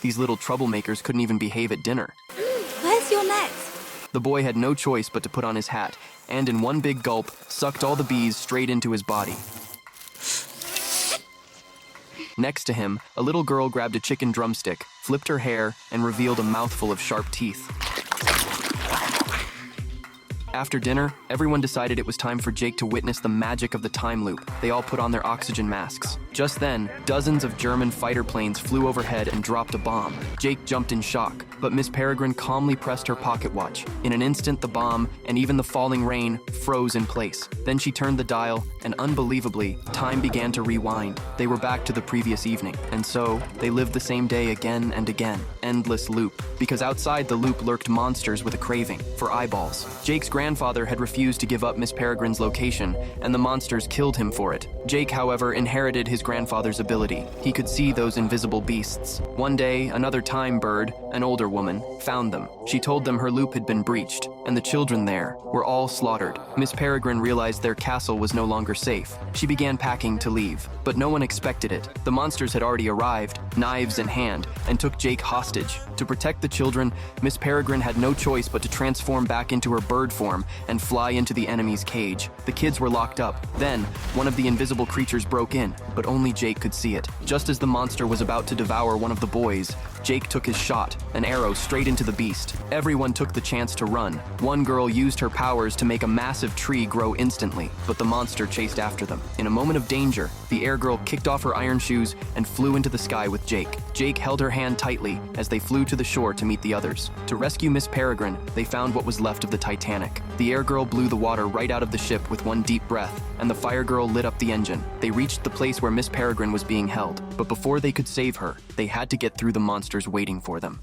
These little troublemakers couldn't even behave at dinner. Where's your net? The boy had no choice but to put on his hat, and in one big gulp, sucked all the bees straight into his body. Next to him, a little girl grabbed a chicken drumstick, flipped her hair, and revealed a mouthful of sharp teeth. After dinner, everyone decided it was time for Jake to witness the magic of the time loop. They all put on their oxygen masks. Just then, dozens of German fighter planes flew overhead and dropped a bomb. Jake jumped in shock, but Miss Peregrine calmly pressed her pocket watch. In an instant, the bomb, and even the falling rain, froze in place. Then she turned the dial, and unbelievably, time began to rewind. They were back to the previous evening, and so, they lived the same day again and again. Endless loop. Because outside the loop lurked monsters with a craving for eyeballs. Jake's grandfather had refused to give up Miss Peregrine's location, and the monsters killed him for it. Jake, however, inherited his grandfather's ability. He could see those invisible beasts. One day, another time bird, an older woman, found them. She told them her loop had been breached, and the children there were all slaughtered. Miss Peregrine realized their castle was no longer safe. She began packing to leave, but no one expected it. The monsters had already arrived, knives in hand, and took Jake hostage. To protect the children, Miss Peregrine had no choice but to transform back into her bird form and fly into the enemy's cage. The kids were locked up. Then, one of the invisible creatures broke in, but only Jake could see it. Just as the monster was about to devour one of the boys, Jake took his shot, an arrow straight into the beast. Everyone took the chance to run. One girl used her powers to make a massive tree grow instantly, but the monster chased after them. In a moment of danger, the air girl kicked off her iron shoes and flew into the sky with Jake. Jake held her hand tightly as they flew to the shore to meet the others. To rescue Miss Peregrine, they found what was left of the Titanic. The air girl blew the water right out of the ship with one deep breath, and the fire girl lit up the engine. They reached the place where Miss Peregrine was being held, but before they could save her, they had to get through the monsters waiting for them.